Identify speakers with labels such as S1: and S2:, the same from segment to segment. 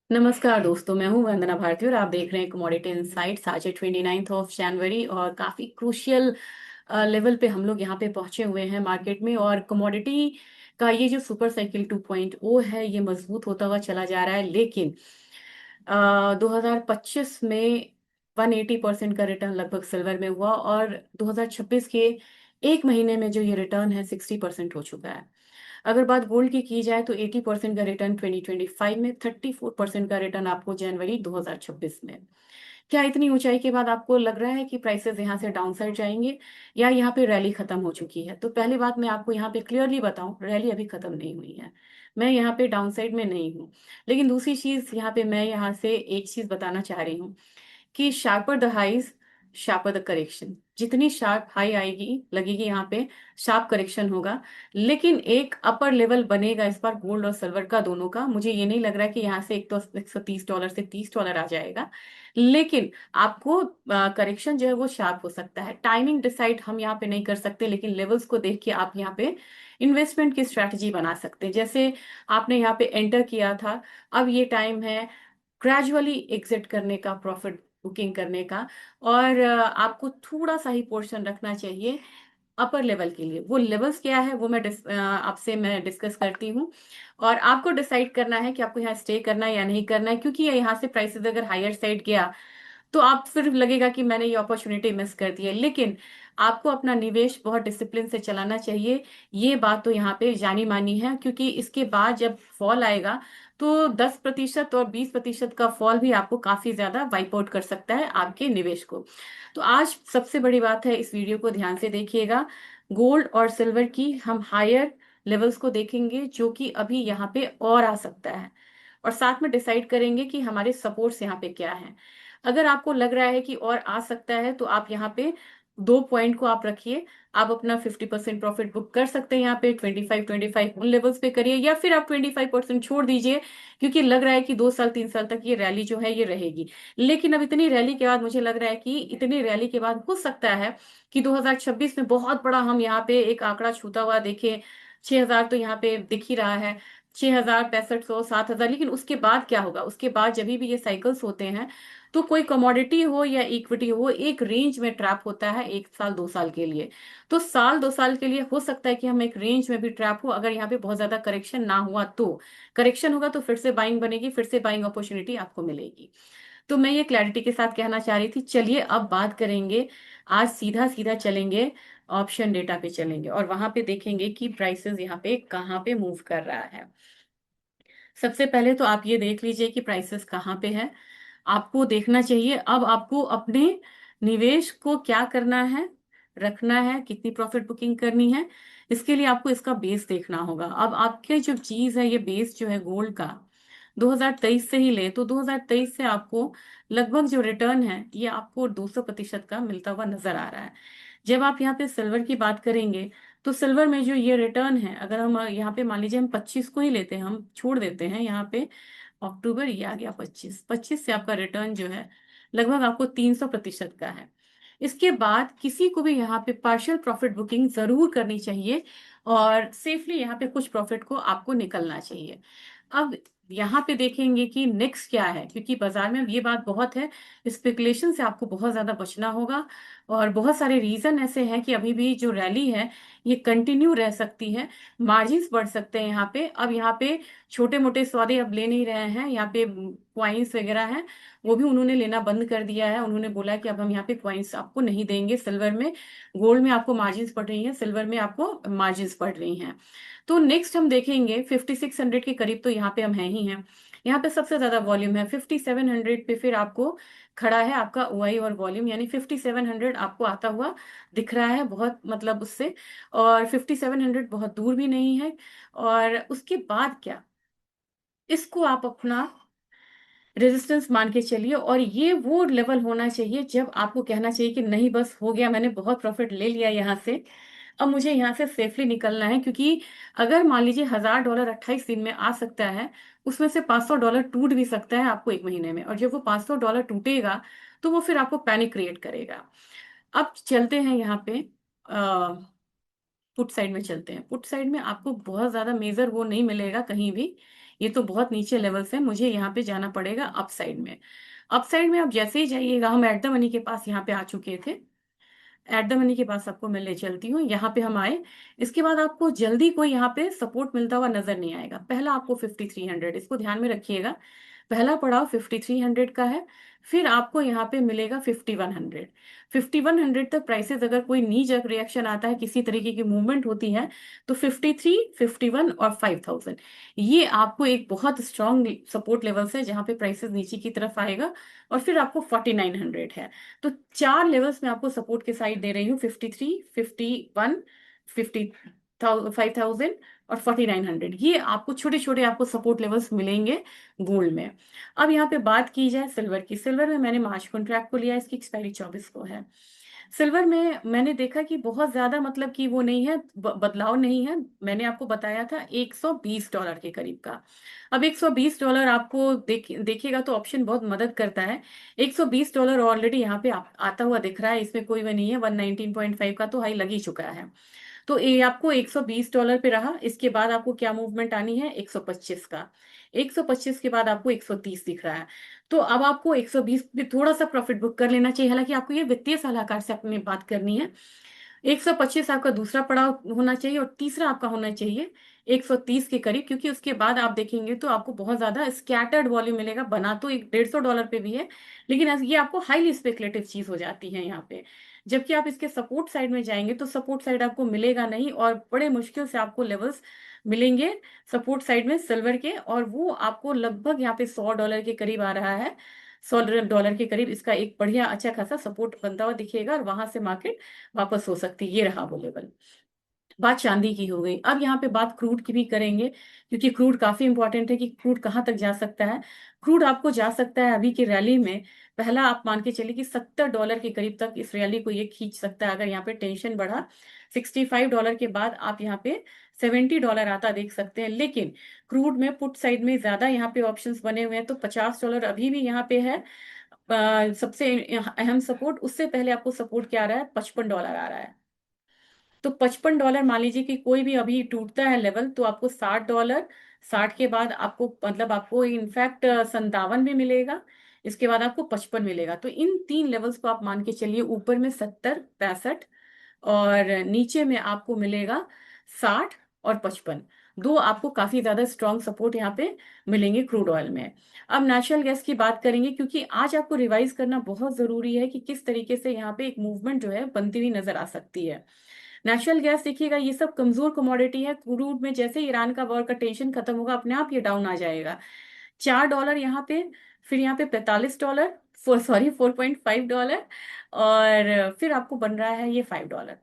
S1: नमस्कार दोस्तों, मैं हूं वंदना भारती और आप देख रहे हैं कमोडिटी इनसाइट्स। आज है 29 जनवरी और काफी क्रूशियल लेवल पे हम लोग यहाँ पे पहुंचे हुए हैं मार्केट में। और कमोडिटी का ये जो सुपर साइकिल 2.0 है ये मजबूत होता हुआ चला जा रहा है। लेकिन 2025 में 180% का रिटर्न लगभग सिल्वर में हुआ और 2026 के एक महीने में जो ये रिटर्न है 60% हो चुका है। अगर बात गोल्ड की जाए तो 80% का रिटर्न 2025 में, 34% का रिटर्न आपको जनवरी 2026 में। क्या इतनी ऊंचाई के बाद आपको लग रहा है कि प्राइसेस यहाँ से डाउन साइड जाएंगे या यहाँ पे रैली खत्म हो चुकी है? तो पहली बात मैं आपको यहाँ पे क्लियरली बताऊं, रैली अभी खत्म नहीं हुई है। मैं यहाँ पे डाउन साइड में नहीं हूँ। लेकिन दूसरी चीज यहाँ पे मैं यहाँ से एक चीज बताना चाह रही हूँ कि sharper the highs sharper the correction. जितनी शार्प हाई आएगी लगेगी यहाँ पे शार्प करेक्शन होगा। लेकिन एक अपर लेवल बनेगा इस बार गोल्ड और सिल्वर का, दोनों का। मुझे ये नहीं लग रहा है कि यहाँ से एक तो $130 से $30 आ जाएगा। लेकिन आपको करेक्शन जो है वो शार्प हो सकता है। टाइमिंग डिसाइड हम यहाँ पे नहीं कर सकते, लेकिन लेवल्स को देख के आप यहाँ पे इन्वेस्टमेंट की स्ट्रैटेजी बना सकते हैं। जैसे आपने यहाँ पे एंटर किया था, अब ये टाइम है ग्रेजुअली एग्जिट करने का, प्रॉफिट बुकिंग करने का। और आपको थोड़ा सा ही पोर्शन रखना चाहिए अपर लेवल के लिए। वो लेवल्स क्या है वो आपसे मैं डिस्कस करती हूँ। और आपको डिसाइड करना है कि आपको यहाँ स्टे करना है या नहीं करना है, क्योंकि यहाँ से प्राइसेस अगर हायर साइड गया तो आप फिर लगेगा कि मैंने ये अपॉर्चुनिटी मिस कर दी है। लेकिन आपको अपना निवेश बहुत डिसिप्लिन से चलाना चाहिए। ये बात तो यहाँ पे जानी मानी है, क्योंकि इसके बाद जब फॉल आएगा तो 10% और 20% का फॉल भी आपको काफी ज्यादा वाइप आउट कर सकता है आपके निवेश को। तो आज सबसे बड़ी बात है, इस वीडियो को ध्यान से देखिएगा। गोल्ड और सिल्वर की हम हायर लेवल्स को देखेंगे जो कि अभी यहाँ पे और आ सकता है। और साथ में डिसाइड करेंगे कि हमारे सपोर्ट्स यहाँ पे क्या हैं। अगर आपको लग रहा है कि और आ सकता है तो आप यहाँ पे 2 पॉइंट को आप रखिए। आप अपना 50% प्रॉफिट बुक कर सकते हैं यहाँ पे 25 उन लेवल्स पे करिए, या फिर आप 25% छोड़ दीजिए, क्योंकि लग रहा है कि 2 साल 3 साल तक ये रैली जो है ये रहेगी। लेकिन अब इतनी रैली के बाद मुझे लग रहा है कि इतनी रैली के बाद हो सकता है कि 2026 में बहुत बड़ा हम यहाँ पे एक आंकड़ा छूता हुआ देखें। 6,000 तो यहाँ पे दिख ही रहा है, 6,000, 6500, 7,000। लेकिन उसके बाद क्या होगा? उसके बाद जब भी ये साइकिल्स होते हैं तो कोई कमोडिटी हो या इक्विटी हो, एक रेंज में ट्रैप होता है 1 साल 2 साल के लिए। तो साल 2 साल के लिए हो सकता है कि हम एक रेंज में भी ट्रैप हो, अगर यहाँ पे बहुत ज्यादा करेक्शन ना हुआ तो। करेक्शन होगा तो फिर से बाइंग बनेगी, फिर से बाइंग अपॉर्चुनिटी आपको मिलेगी। तो मैं ये क्लैरिटी के साथ कहना चाह रही थी। चलिए अब बात करेंगे, आज सीधा सीधा चलेंगे, ऑप्शन डेटा पे चलेंगे और वहां पे देखेंगे कि प्राइसेस यहाँ पे कहाँ पे मूव कर रहा है। सबसे पहले तो आप ये देख लीजिए कि प्राइसेस कहाँ पे है। आपको देखना चाहिए अब आपको अपने निवेश को क्या करना है, रखना है, कितनी प्रॉफिट बुकिंग करनी है। इसके लिए आपको इसका बेस देखना होगा। अब आपके जो चीज है, ये बेस जो है गोल्ड का 2023 से ही ले तो 2023 से आपको लगभग जो रिटर्न है ये आपको 200% का मिलता हुआ नजर आ रहा है। जब आप यहाँ पे सिल्वर की बात करेंगे तो सिल्वर में जो ये रिटर्न है, अगर हम यहाँ पे मान लीजिए हम 25 को ही लेते हैं, हम छोड़ देते हैं यहाँ पे अक्टूबर, ये आ गया 25 से आपका रिटर्न जो है लगभग आपको 300% का है। इसके बाद किसी को भी यहाँ पे पार्शियल प्रॉफिट बुकिंग जरूर करनी चाहिए और सेफली यहाँ पे कुछ प्रॉफिट को आपको निकलना चाहिए। अब यहाँ पे देखेंगे कि नेक्स्ट क्या है, क्योंकि बाजार में ये बात बहुत है, स्पेकुलेशन से आपको बहुत ज्यादा बचना होगा। और बहुत सारे रीजन ऐसे हैं कि अभी भी जो रैली है ये कंटिन्यू रह सकती है, मार्जिन्स बढ़ सकते हैं यहाँ पे। अब यहाँ पे छोटे मोटे सौदे अब ले नहीं रहे हैं, यहाँ पे क्वाइंस वगैरह हैं वो भी उन्होंने लेना बंद कर दिया है। उन्होंने बोला कि अब हम यहाँ पे क्वाइंस आपको नहीं देंगे सिल्वर में। गोल्ड में आपको मार्जिन्स पड़ रही हैं, सिल्वर में आपको मार्जिन्स पड़ रही हैं। तो नेक्स्ट हम देखेंगे 5600 के करीब, तो यहाँ पे हम हैं ही हैं। यहाँ पे सबसे ज्यादा वॉल्यूम है 5700 पे, फिर आपको खड़ा है आपका ओआई और वॉल्यूम, यानी 5700 आपको आता हुआ दिख रहा है बहुत, मतलब उससे। और 5700 बहुत दूर भी नहीं है। और उसके बाद क्या, इसको आप अपना रेजिस्टेंस मान के चलिए। और ये वो लेवल होना चाहिए जब आपको कहना चाहिए कि नहीं बस हो गया, मैंने बहुत प्रॉफिट ले लिया यहाँ से, अब मुझे यहाँ से सेफली निकलना है। क्योंकि अगर मान लीजिए $1,000 28 दिन में आ सकता है, उसमें से $500 टूट भी सकता है आपको एक महीने में। और जब वो $500 टूटेगा तो वो फिर आपको पैनिक क्रिएट करेगा। अब चलते हैं यहाँ पे पुट साइड में चलते हैं। पुट साइड में आपको बहुत ज्यादा मेजर वो नहीं मिलेगा कहीं भी। ये तो बहुत नीचे लेवल्स है, मुझे यहाँ पे जाना पड़ेगा अप साइड में। अप साइड में आप जैसे ही जाइएगा, हम एट द मनी के पास यहाँ पे आ चुके थे। एट द मनी के पास आपको मैं ले चलती हूँ, यहाँ पे हम आए। इसके बाद आपको जल्दी कोई यहाँ पे सपोर्ट मिलता हुआ नजर नहीं आएगा। पहला आपको 5300, इसको ध्यान में रखिएगा, पहला पड़ाव 5300 का है। फिर आपको यहाँ पे मिलेगा 5100। 5100 तक प्राइसेस अगर कोई नी जग रिएक्शन आता है, किसी तरीके की मूवमेंट होती है, तो 53, 51 और 5000, ये आपको एक बहुत स्ट्रांग सपोर्ट लेवल्स है जहाँ पे प्राइसेस नीचे की तरफ आएगा। और फिर आपको 4900 है। तो चार लेवल्स में आपको सपोर्ट के साइड दे रही हूँ, 53, 51, 5000 और 4900। ये आपको छोटे छोटे आपको सपोर्ट लेवल्स मिलेंगे गोल्ड में। अब यहाँ पे बात की जाए सिल्वर की, सिल्वर में मैंने मार्च कॉन्ट्रैक्ट को लिया, इसकी एक्सपायरी 24 को है। सिल्वर में मैंने देखा कि बहुत ज्यादा मतलब कि वो नहीं है, बदलाव नहीं है। मैंने आपको बताया था $120 के करीब का। अब $120 आपको देखिएगा तो ऑप्शन बहुत मदद करता है। $120 ऑलरेडी यहाँ पे आता हुआ दिख रहा है, इसमें कोई वो नहीं है। 119.5 का तो हाई लग ही चुका है। तो ये आपको $120 पे रहा। इसके बाद आपको क्या मूवमेंट आनी है, 125 का। 125 के बाद आपको 130 दिख रहा है। तो अब आपको 120 पे थोड़ा सा प्रॉफिट बुक कर लेना चाहिए। हालांकि आपको ये वित्तीय सलाहकार से अपनी बात करनी है। 125 आपका दूसरा पड़ाव होना चाहिए, और तीसरा आपका होना चाहिए 130 के करीब, क्योंकि उसके बाद आप देखेंगे तो आपको बहुत ज्यादा स्कैटर्ड वॉल्यूम मिलेगा। बना तो एक $150 पे भी है, लेकिन ये आपको हाईली स्पेकुलेटिव चीज हो जाती है यहाँ पे। जबकि आप इसके सपोर्ट साइड में जाएंगे तो सपोर्ट साइड आपको मिलेगा नहीं, और बड़े मुश्किल से आपको लेवल्स मिलेंगे सपोर्ट साइड में सिल्वर के। और वो आपको लगभग यहाँ पे $100 के करीब आ रहा है। $100 के करीब इसका एक बढ़िया अच्छा खासा सपोर्ट बनता हुआ दिखेगा, और वहां से मार्केट वापस हो सकती है। ये रहा वो लेवल। बात चांदी की हो गई। अब यहाँ पे बात क्रूड की भी करेंगे, क्योंकि क्रूड काफी इंपॉर्टेंट है कि क्रूड कहाँ तक जा सकता है। क्रूड आपको जा सकता है अभी की रैली में, पहला आप मान के चलिए कि $70 के करीब तक इस रैली को ये खींच सकता है। अगर यहाँ पे टेंशन बढ़ा, $65 के बाद आप यहाँ पे $70 आता देख सकते हैं। लेकिन क्रूड में पुट साइड में ज्यादा यहाँ पे ऑप्शंस बने हुए हैं, तो $50 अभी भी यहाँ पे है। सबसे अहम सपोर्ट। उससे पहले आपको सपोर्ट क्या आ रहा है, $55 आ रहा है। तो $55 मान लीजिए कि कोई भी अभी टूटता है लेवल, तो आपको $60, 60 के बाद आपको मतलब आपको इनफैक्ट 57 भी मिलेगा। इसके बाद आपको 55 मिलेगा। तो इन तीन लेवल्स को आप मान के चलिए, ऊपर में 70, 65, और नीचे में आपको मिलेगा 60 और 55। दो आपको काफी ज्यादा स्ट्रॉन्ग सपोर्ट यहाँ पे मिलेंगे क्रूड ऑयल में। अब नेचुरल गैस की बात करेंगे, क्योंकि आज आपको रिवाइज करना बहुत जरूरी है कि किस तरीके से यहाँ पे एक मूवमेंट जो है बनती हुई नजर आ सकती है। नेचुरल गैस देखिएगा, ये सब कमजोर कमोडिटी है। क्रूड में जैसे ही ईरान का वॉर का टेंशन खत्म होगा, अपने आप ये डाउन आ जाएगा। $4 यहाँ पे, फिर यहाँ पे $45, सॉरी $4.5, और फिर आपको बन रहा है ये $5।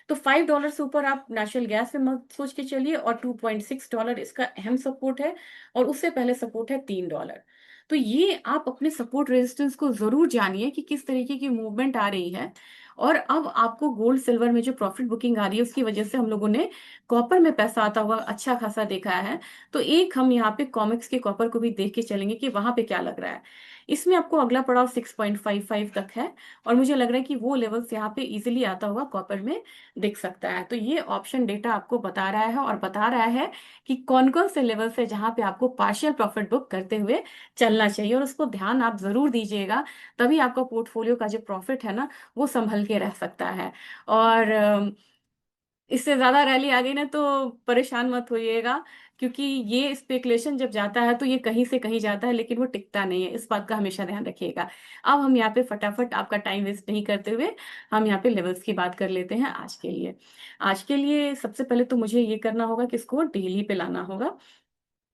S1: तो $5 से ऊपर आप नेचुरल गैस में मत सोच के चलिए। और $2.6 इसका अहम सपोर्ट है, और उससे पहले सपोर्ट है $3। तो ये आप अपने सपोर्ट रेजिस्टेंस को जरूर जानिए कि किस तरीके की मूवमेंट आ रही है। और अब आपको गोल्ड सिल्वर में जो प्रॉफिट बुकिंग आ रही है, उसकी वजह से हम लोगों ने कॉपर में पैसा आता हुआ अच्छा खासा देखा है। तो एक हम यहाँ पे कॉमिक्स के कॉपर को भी देख के चलेंगे कि वहां पे क्या लग रहा है। इसमें आपको अगला पड़ाव 6.55 तक है, और मुझे लग रहा है कि वो लेवल्स यहाँ पे इजीली आता हुआ कॉपर में दिख सकता है। तो ये ऑप्शन डेटा आपको बता रहा है, और बता रहा है कि कौन कौन से लेवल्स है जहां पे आपको पार्शियल प्रॉफिट बुक करते हुए चलना चाहिए। और उसको ध्यान आप जरूर दीजिएगा, तभी आपका पोर्टफोलियो का जो प्रॉफिट है ना, वो संभल के रह सकता है। और इससे ज्यादा रैली आ गई ना तो परेशान मत होइएगा, क्योंकि ये स्पेकुलेशन जब जाता है तो ये कहीं से कहीं जाता है, लेकिन वो टिकता नहीं है। इस बात का हमेशा ध्यान रखिएगा। अब हम यहाँ पे फटाफट आपका टाइम वेस्ट नहीं करते हुए, हम यहाँ पे लेवल्स की बात कर लेते हैं आज के लिए। आज के लिए सबसे पहले तो मुझे ये करना होगा कि इसको डेली पे लाना होगा।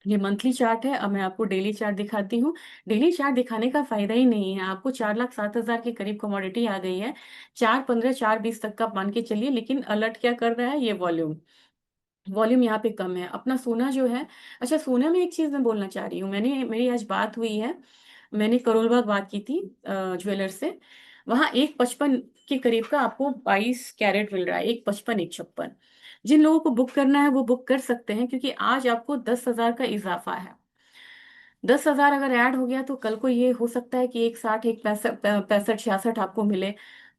S1: ये मंथली चार्ट है, अब मैं आपको डेली चार्ट दिखाती हूँ। डेली चार्ट दिखाने का फायदा ही नहीं है, आपको 4,07,000 के करीब कमोडिटी आ गई है। 4,15, 4,20 तक का मान के चलिए। लेकिन अलर्ट क्या कर रहा है, ये वॉल्यूम। वॉल्यूम यहाँ पे कम है। अपना सोना जो है, अच्छा सोना में एक चीज मैं बोलना चाह रही हूँ। मेरी आज बात हुई है, मैंने करोल बाग बात की थी ज्वेलर से। वहां 1.55 के करीब का आपको 22 कैरेट मिल रहा है। 1.55, 1.56। जिन लोगों को बुक करना है वो बुक कर सकते हैं, क्योंकि आज आपको 10,000 का इजाफा है। 10,000 अगर ऐड हो गया तो कल को ये हो सकता है कि 1.60, 1.65, 66 आपको मिले।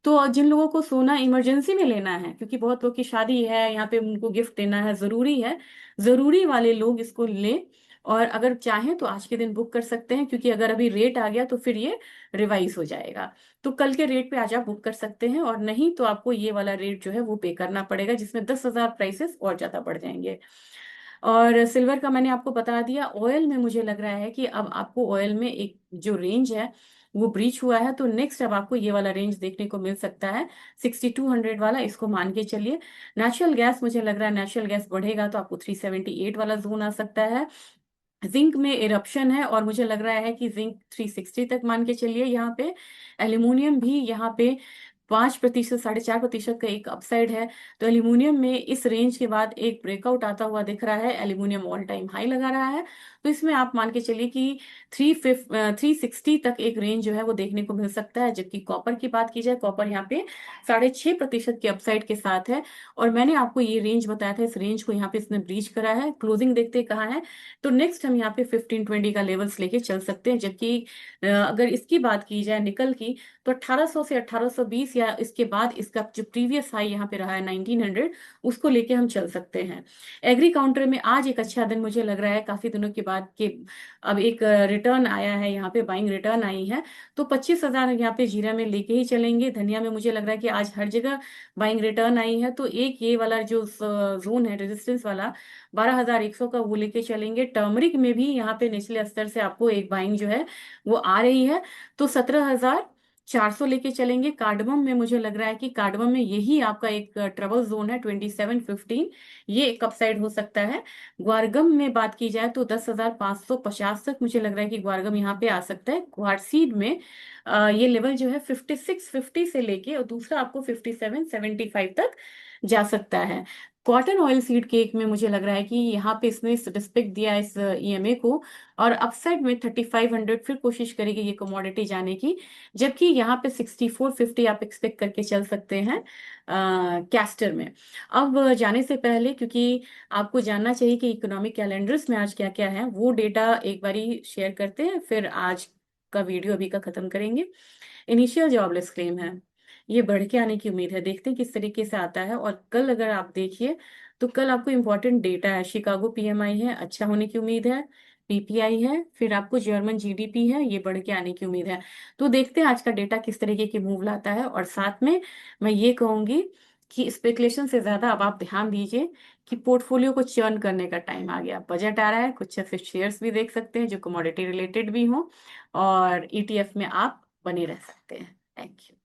S1: तो जिन लोगों को सोना इमरजेंसी में लेना है, क्योंकि बहुत लोग की शादी है, यहाँ पे उनको गिफ्ट देना है, जरूरी है, जरूरी वाले लोग इसको ले। और अगर चाहें तो आज के दिन बुक कर सकते हैं, क्योंकि अगर अभी रेट आ गया तो फिर ये रिवाइज हो जाएगा। तो कल के रेट पे आज आप बुक कर सकते हैं, और नहीं तो आपको ये वाला रेट जो है वो पे करना पड़ेगा, जिसमें 10,000 प्राइसेस और ज्यादा बढ़ जाएंगे। और सिल्वर का मैंने आपको बता दिया। ऑयल में मुझे लग रहा है कि अब आपको ऑयल में एक जो रेंज है वो ब्रीच हुआ है, तो नेक्स्ट अब आपको ये वाला रेंज देखने को मिल सकता है 6200 वाला, इसको मान के चलिए। नेचुरल गैस, मुझे लग रहा है नेचुरल गैस बढ़ेगा तो आपको 378 वाला जोन आ सकता है। जिंक में इरप्शन है और मुझे लग रहा है कि जिंक 360 तक मान के चलिए यहाँ पे। एल्यूमिनियम भी यहाँ पे 5%, 4.5% का एक अपसाइड है। तो एल्यूमिनियम में इस रेंज के बाद एक ब्रेकआउट आता हुआ दिख रहा है, एल्यूमिनियम ऑल टाइम हाई लगा रहा है। तो इसमें आप मान के चलिए कि 360 तक एक रेंज जो है वो देखने को मिल सकता है। जबकि कॉपर की बात की जाए, कॉपर यहाँ पे 6.5% के अपसाइड के साथ है। और मैंने आपको ये रेंज बताया था, इस रेंज को यहाँ पे इसने ब्रीच करा है। क्लोजिंग देखते कहाँ है, तो नेक्स्ट हम यहाँ पे 1520 का लेवल्स लेके चल सकते हैं। जबकि अगर इसकी बात की जाए निकल की, तो 1800 से 1820 या इसके बाद इसका जो प्रीवियस हाई यहाँ पे रहा है 1900, उसको लेके हम चल सकते हैं। एग्री काउंटर में आज एक अच्छा दिन मुझे लग रहा है, काफी दिनों के बाद के अब एक रिटर्न आया है, यहाँ पे बाइंग रिटर्न आई है। तो 25,000 यहाँ पे जीरा में लेके ही चलेंगे। धनिया में मुझे लग रहा है कि आज हर जगह बाइंग रिटर्न आई है, तो एक ये वाला जो जोन है रेजिस्टेंस वाला 12,100 का, वो लेके चलेंगे। टर्मरिक में भी यहाँ पे निचले स्तर से आपको एक बाइंग जो है वो आ रही है, तो 17,400 लेके चलेंगे। कार्डमम में मुझे लग रहा है कि कार्डमम में यही आपका एक ट्रबल जोन है 2715, ये एक अपसाइड हो सकता है। ग्वारगम में बात की जाए तो 10,550 तक मुझे लग रहा है कि ग्वारगम यहाँ पे आ सकता है। ग्वारसीड में ये लेवल जो है 5650 से लेके, और दूसरा आपको 5775 तक जा सकता है। कॉटन ऑयल सीड केक में मुझे लग रहा है कि यहाँ पे इसने रिस्पेक्ट दिया इस ईएमए को, और अपसाइड में 3500 फिर कोशिश करेगी ये कमोडिटी जाने की। जबकि यहाँ पे 6450 आप एक्सपेक्ट करके चल सकते हैं कैस्टर में। अब जाने से पहले, क्योंकि आपको जानना चाहिए कि इकोनॉमिक कैलेंडर्स में आज क्या क्या है, वो डेटा एक बारी शेयर करते हैं, फिर आज का वीडियो अभी का खत्म करेंगे। इनिशियल जॉबलेस क्लेम है, ये बढ़ के आने की उम्मीद है, देखते हैं किस तरीके से आता है। और कल अगर आप देखिए तो कल आपको इम्पोर्टेंट डेटा है, शिकागो पीएमआई है, अच्छा होने की उम्मीद है। पीपीआई है, फिर आपको जर्मन जीडीपी है, ये बढ़ के आने की उम्मीद है। तो देखते हैं आज का डेटा किस तरीके की मूव लाता है। और साथ में मैं ये कहूंगी कि स्पेकुलेशन से ज्यादा अब आप ध्यान दीजिए कि पोर्टफोलियो को चर्न करने का टाइम आ गया। बजट आ रहा है, कुछ ऐसे शेयर्स भी देख सकते हैं जो कमोडिटी रिलेटेड भी हों, और ईटीएफ में आप बने रह सकते हैं। Thank you.